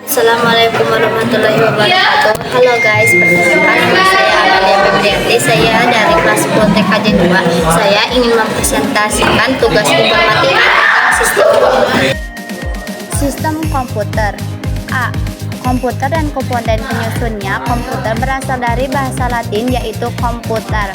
Assalamualaikum warahmatullahi wabarakatuh. Halo guys, perkenalkan nama saya Amalia Febrianti. Saya dari kelas 10 TKJ 2. Saya ingin mempresentasikan tugas informatif tentang sistem komputer. A. Komputer dan komponen penyusunnya. Komputer berasal dari bahasa Latin yaitu komputer,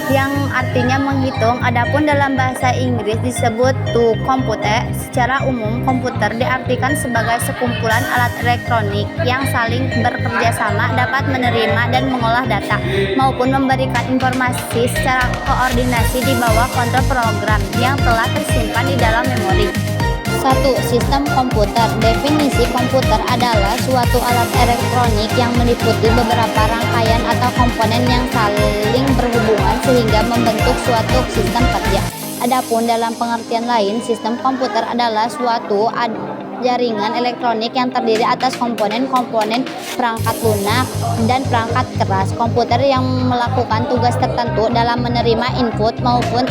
yang artinya menghitung. Adapun dalam bahasa Inggris disebut to compute. Secara umum, komputer diartikan sebagai sekumpulan alat elektronik yang saling bekerja sama, dapat menerima dan mengolah data maupun memberikan informasi secara koordinasi di bawah kontrol program yang telah tersimpan di dalam memori. 1. Sistem komputer. Definisi komputer adalah suatu alat elektronik yang meliputi beberapa rangkaian atau komponen yang saling berhubungan sehingga membentuk suatu sistem kerja. Adapun dalam pengertian lain, sistem komputer adalah suatu jaringan elektronik yang terdiri atas komponen-komponen perangkat lunak dan perangkat keras komputer yang melakukan tugas tertentu dalam menerima input maupun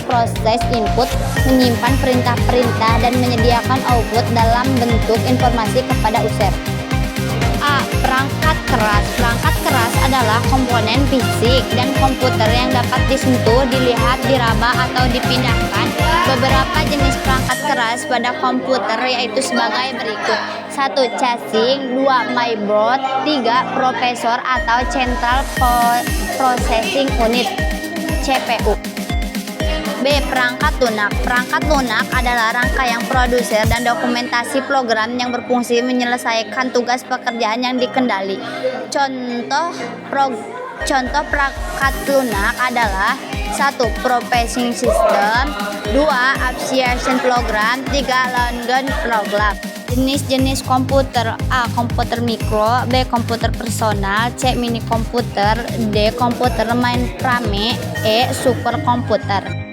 proses input, menyimpan perintah-perintah, dan menyediakan output dalam bentuk informasi kepada user. A. Perangkat keras. Perangkat keras adalah komponen fisik dan komputer yang dapat disentuh, dilihat, diraba, atau dipindahkan. Beberapa jenis perangkat keras pada komputer yaitu sebagai berikut. 1. Chassis. 2. Mainboard. 3. Prosesor atau Central Processing Unit CPU. B. Perangkat lunak. Perangkat lunak adalah rangkaian produser dan dokumentasi program yang berfungsi menyelesaikan tugas pekerjaan yang dikendali. Contoh perangkat lunak adalah 1. Processing System. 2. Application Program. 3. Language Program. Jenis-jenis komputer. A. Komputer mikro. B. Komputer personal. C. Mini komputer. D. Komputer mainframe. E. Superkomputer.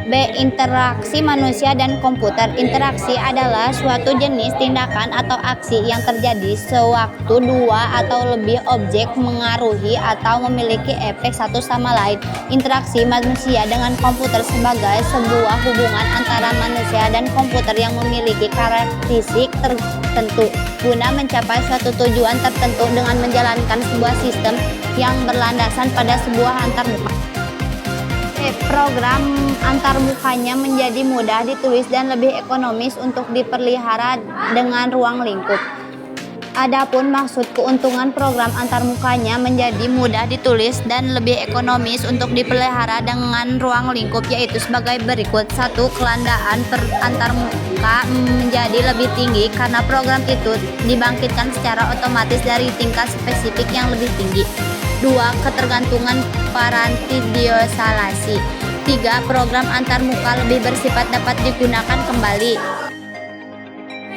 B. Interaksi manusia dan komputer. Interaksi adalah suatu jenis tindakan atau aksi yang terjadi sewaktu dua atau lebih objek mengaruhi atau memiliki efek satu sama lain. Interaksi manusia dengan komputer sebagai sebuah hubungan antara manusia dan komputer yang memiliki karakteristik tertentu guna mencapai suatu tujuan tertentu dengan menjalankan sebuah sistem yang berlandasan pada sebuah antarmuka. Program antarmukanya menjadi mudah ditulis dan lebih ekonomis untuk dipelihara dengan ruang lingkup. Adapun maksud keuntungan program antarmukanya menjadi mudah ditulis dan lebih ekonomis untuk dipelihara dengan ruang lingkup yaitu sebagai berikut. 1. Kelandaan antarmuka menjadi lebih tinggi karena program itu dibangkitkan secara otomatis dari tingkat spesifik yang lebih tinggi. 2. Ketergantungan parantidiosalasi. 3. Program antarmuka lebih bersifat dapat digunakan kembali.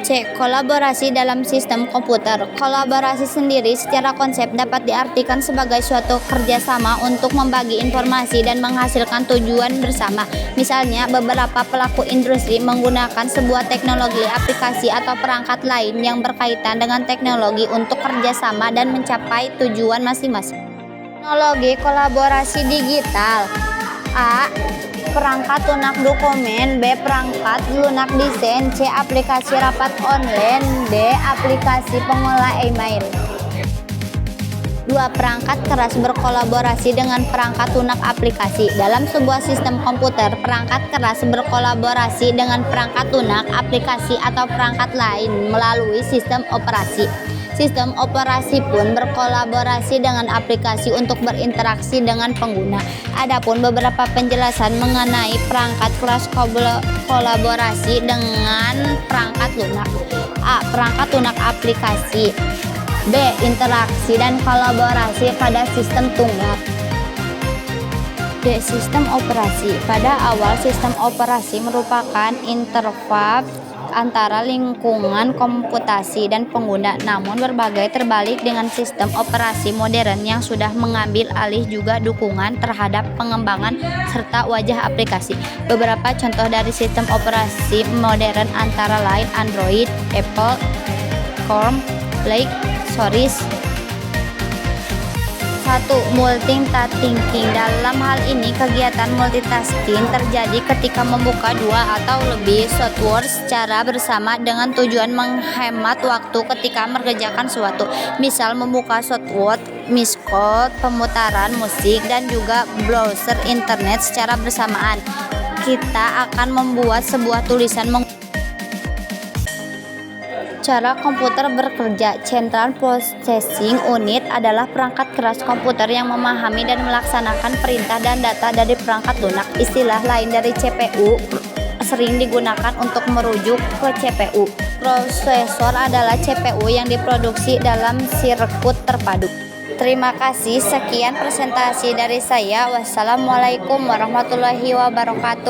C. Kolaborasi dalam sistem komputer. Kolaborasi sendiri secara konsep dapat diartikan sebagai suatu kerjasama untuk membagi informasi dan menghasilkan tujuan bersama. Misalnya, beberapa pelaku industri menggunakan sebuah teknologi, aplikasi, atau perangkat lain yang berkaitan dengan teknologi untuk kerjasama dan mencapai tujuan masing-masing. Teknologi kolaborasi digital. A. Perangkat lunak dokumen. B. Perangkat lunak desain. C. Aplikasi rapat online. D. Aplikasi pengolah email. 2. Perangkat keras berkolaborasi dengan perangkat lunak aplikasi. Dalam sebuah sistem komputer, perangkat keras berkolaborasi dengan perangkat lunak, aplikasi, atau perangkat lain melalui sistem operasi. Sistem operasi pun berkolaborasi dengan aplikasi untuk berinteraksi dengan pengguna. Adapun beberapa penjelasan mengenai perangkat keras kolaborasi dengan perangkat lunak. A. Perangkat lunak aplikasi. B. Interaksi dan kolaborasi pada sistem tunggal. D. Sistem operasi. Pada awal, sistem operasi merupakan interface antara lingkungan komputasi dan pengguna, namun terbalik dengan sistem operasi modern yang sudah mengambil alih juga dukungan terhadap pengembangan serta wajah aplikasi. Beberapa contoh dari sistem operasi modern antara lain Android, Apple, Chrome, Play, Source. 1. 1. Multitasking. Dalam hal ini, kegiatan multitasking terjadi ketika membuka dua atau lebih software secara bersama dengan tujuan menghemat waktu ketika mengerjakan suatu. Misal membuka software Miscode, pemutaran musik, dan juga browser internet secara bersamaan. Kita akan membuat sebuah tulisan cara komputer bekerja. Central Processing Unit adalah perangkat keras komputer yang memahami dan melaksanakan perintah dan data dari perangkat lunak. Istilah lain dari CPU sering digunakan untuk merujuk ke CPU. Prosesor adalah CPU yang diproduksi dalam sirkuit terpadu. Terima kasih, sekian presentasi dari saya. Wassalamualaikum warahmatullahi wabarakatuh.